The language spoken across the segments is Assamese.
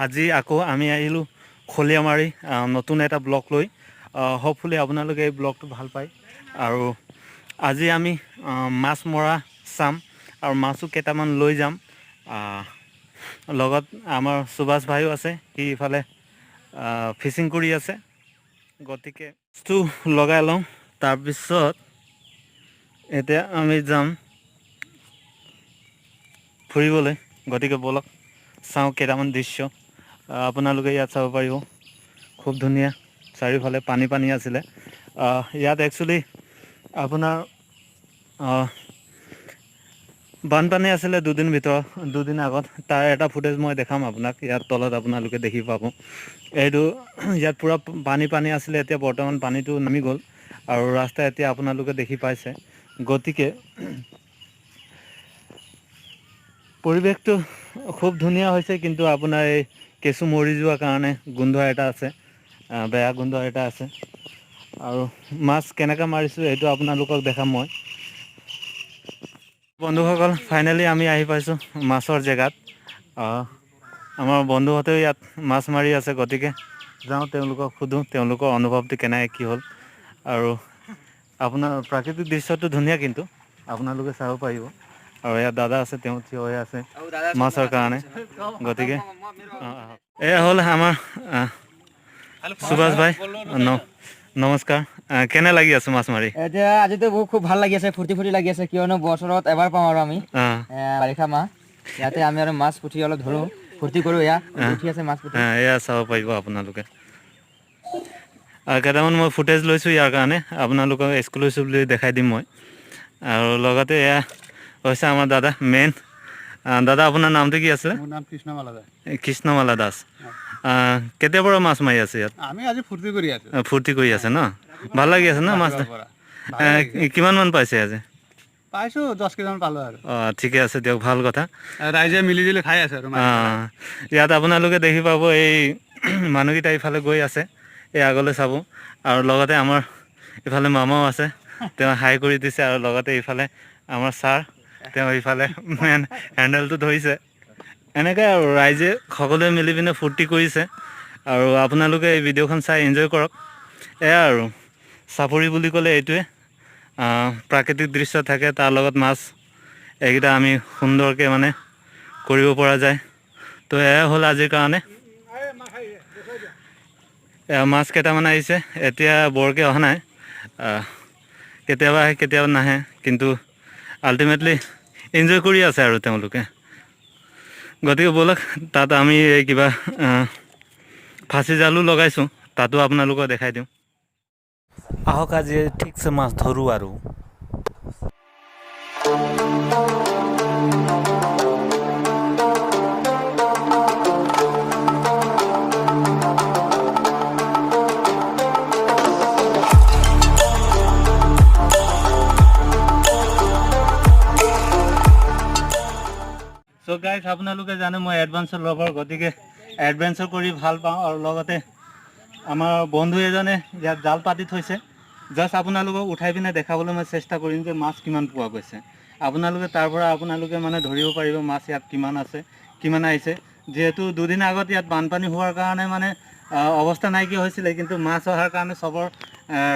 আজি আকৌ আমি আহিলোঁ খলিয়ামাৰী নতুন এটা ব্লগ লৈ হোপফুলি আপোনালোকে এই ব্লগটো ভাল পায় আৰু আজি আমি মাছ মৰা চাম আৰু মাছো কেইটামান লৈ যাম লগত আমাৰ সুভাষ ভাইও আছে সি ইফালে ফিচিং কৰি আছে গতিকে টো লগাই লওঁ তাৰপিছত এতিয়া আমি যাম ফুৰিবলৈ গতিকে বলক চাওঁ কেইটামান দৃশ্য আপোনালোকে ইয়াত চাব পাৰিব খুব ধুনীয়া চাৰিওফালে পানী আছিলে ইয়াত একচুৱেলি আপোনাৰ বানপানী আছিলে দুদিন আগত তাৰ এটা ফুটেজ মই দেখাম আপোনাক ইয়াত তলত আপোনালোকে দেখি পাব এইটো ইয়াত পুৰা পানী আছিলে এতিয়া বৰ্তমান পানীটো নামি গ'ল আৰু ৰাস্তা এতিয়া আপোনালোকে দেখি পাইছে গতিকে পৰিৱেশটো খুব ধুনীয়া হৈছে কিন্তু আপোনাৰ এই কেঁচু মৰি যোৱাৰ কাৰণে গোন্ধ এটা আছে বেয়া গোন্ধ এটা আছে আৰু মাছ কেনেকৈ মাৰিছোঁ এইটো আপোনালোকক দেখাম মই বন্ধুসকল ফাইনেলি আমি আহি পাইছোঁ মাছৰ জেগাত আমাৰ বন্ধুহঁতেও ইয়াত মাছ মাৰি আছে গতিকে যাওঁ তেওঁলোকক সোধোঁ তেওঁলোকৰ অনুভৱটো কেনেকৈ কি হ'ল আৰু আপোনাৰ প্ৰাকৃতিক দৃশ্যটো ধুনীয়া কিন্তু আপোনালোকে চাব পাৰিব আৰু ইয়াত দাদা আছে তেওঁ থিয় হৈ আছে মাছৰ কাৰণে গতিকে এয়া হ'ল আমাৰ সুভাষ ভাই নমস্কাৰ কেনে লাগি আছে মাছ মাৰি এতিয়া আজিতো বহুত খুব ভাল লাগি আছে ফুৰ্তি লাগি আছে কিয়নো বছৰত এবাৰ পাওঁ আৰু আমি বাৰিষা মাহ ইয়াতে আমি আৰু মাছ পুঠি অলপ ধৰোঁ ফূৰ্তি কৰোঁ উঠি আছে মাছ পুঠি এয়া চাব পাৰিব আপোনালোকে কেইটামান মই ফুটেজ লৈছোঁ ইয়াৰ কাৰণে আপোনালোকক এক্সক্লুচিভ বুলি দেখাই দিম মই আৰু লগতে এয়া হৈছে আমাৰ দাদা মেইন দাদা আপোনাৰ নামটো কি আছিলে মোৰ নাম কৃষ্ণমালা দাস কৃষ্ণমালা দাস কেতিয়াৰ পৰা মাছ মাৰি আছে ইয়াত আমি আজি ফূৰ্তি কৰি আছোঁ ফূৰ্তি কৰি আছে ন ভাল লাগি আছে ন মাছ কিমান মান পাইছে আজি পাইছোঁ 10 কেজিমান পালোঁ আৰু ঠিকে আছে দিয়ক ভাল কথা ৰাইজে মিলি জুলি খাই আছে আৰু ইয়াত আপোনালোকে দেখি পাব এই মানুহকেইটা ইফালে গৈ আছে এই আগলৈ চাব আৰু লগতে আমাৰ ইফালে মামাও আছে তেওঁ হাই কৰি দিছে আৰু লগতে ইফালে আমাৰ ছাৰ তেওঁ ইফালে মেইন হেণ্ডেলটো ধৰিছে এনেকৈ আৰু ৰাইজে সকলোৱে মিলি পিনে ফূৰ্তি কৰিছে আৰু আপোনালোকে এই ভিডিঅ'খন চাই এনজয় কৰক এয়া আৰু চাপৰি বুলি ক'লে এইটোৱে প্ৰাকৃতিক দৃশ্য থাকে তাৰ লগত মাছ এইকেইটা আমি সুন্দৰকৈ মানে কৰিব পৰা যায় তো এয়া হ'ল আজিৰ কাৰণে মাছ কেইটামান আহিছে এতিয়া বৰকৈ অহা নাই কেতিয়াবা আহে কেতিয়াবা নাহে কিন্তু আল্টিমেটলি এনজয় কৰি আছে আৰু তেওঁলোকে গতিকে ব'লক তাত আমি এই কিবা ফাঁচি জালো লগাইছোঁ তাতো আপোনালোকক দেখাই দিওঁ আহক আজি ঠিকছে মাছ ধৰোঁ আৰু চ' গাইজ আপোনালোকে জানে মই এডভেঞ্চাৰ লভাৰ গতিকে এডভেঞ্চাৰ কৰি ভাল পাওঁ আৰু লগতে আমাৰ বন্ধু এজনে ইয়াত জাল পাতি থৈছে জাষ্ট আপোনালোকক উঠাই পিনে দেখাবলৈ মই চেষ্টা কৰিম যে মাছ কিমান পোৱা গৈছে আপোনালোকে তাৰ পৰা আপোনালোকে মানে ধৰিব পাৰিব মাছ ইয়াত কিমান আছে কিমান আহিছে যিহেতু দুদিন আগত ইয়াত বানপানী হোৱাৰ কাৰণে মানে অৱস্থা নাইকিয়া হৈছিলে কিন্তু মাছ অহাৰ কাৰণে চবৰ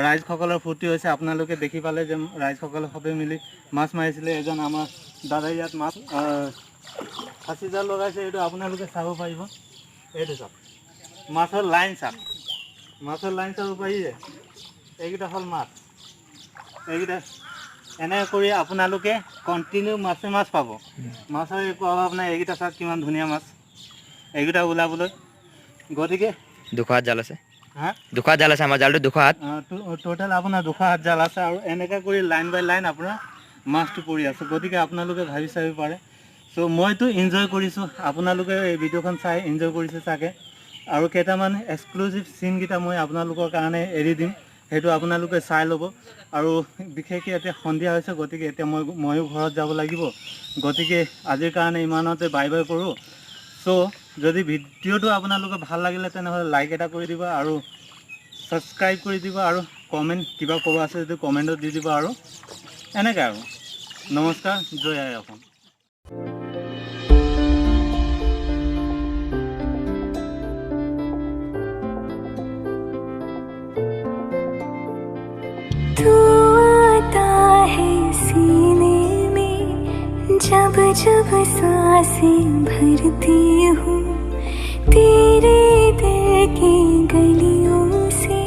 ৰাইজসকলৰ ফূৰ্তি হৈছে আপোনালোকে দেখি পালে যে ৰাইজসকলে সবে মিলি মাছ মাৰিছিলে এজন আমাৰ দাদাই ইয়াত মাছ ফাঁচি জাল লগাইছে এইটো আপোনালোকে চাব পাৰিব এইটো চাওক মাছৰ লাইন চাওক মাছৰ লাইন চাব পাৰিছে এইকেইটা হ'ল মাছ এইকেইটা এনে কৰি আপোনালোকে কণ্টিনিউ মাছ পাব মাছৰ একো অভাৱ নাই এইকেইটা চাওক কিমান ধুনীয়া মাছ এইকেইটা ওলাবলৈ গতিকে 2 হাত জাল আছে হা 2 হাত জাল আছে আমাৰ জালটো 2 হাত টোটেল আপোনাৰ 2 হাত জাল আছে আৰু এনেকৈ কৰি লাইন বাই লাইন আপোনাৰ মাছটো পৰি আছে গতিকে আপোনালোকে ভাবি চাব পাৰে চ' মইতো এনজয় কৰিছোঁ আপোনালোকে এই ভিডিঅ'খন চাই এনজয় কৰিছে চাগে আৰু কেইটামান এক্সক্লুচিভ চিনকেইটা মই আপোনালোকৰ কাৰণে এৰি দিম সেইটো আপোনালোকে চাই ল'ব আৰু বিশেষকৈ এতিয়া সন্ধিয়া হৈছে গতিকে এতিয়া ময়ো ঘৰত যাব লাগিব গতিকে আজিৰ কাৰণে ইমানতে বাই বাই কৰোঁ চ' যদি ভিডিঅ'টো আপোনালোকে ভাল লাগিলে তেনেহ'লে লাইক এটা কৰি দিব আৰু ছাবস্ক্ৰাইব কৰি দিব আৰু কমেণ্ট কিবা ক'ব আছে যদি কমেণ্টত দি দিব আৰু এনেকৈ আৰু নমস্কাৰ জয় আই অসম तू आता है सीने में, जब जब सांसें भरती हूँ, तेरे दिल की गलियों से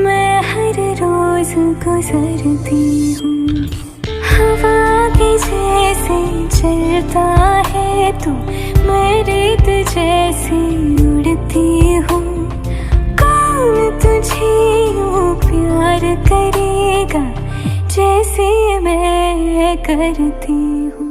मैं हर रोज गुजरती हूँ। हवा के जैसे चलता है तू, मैं रेत जैसे उड़ती हूँ। कौन तुझे यूं प्यार करेगा जैसे मैं करती हूँ।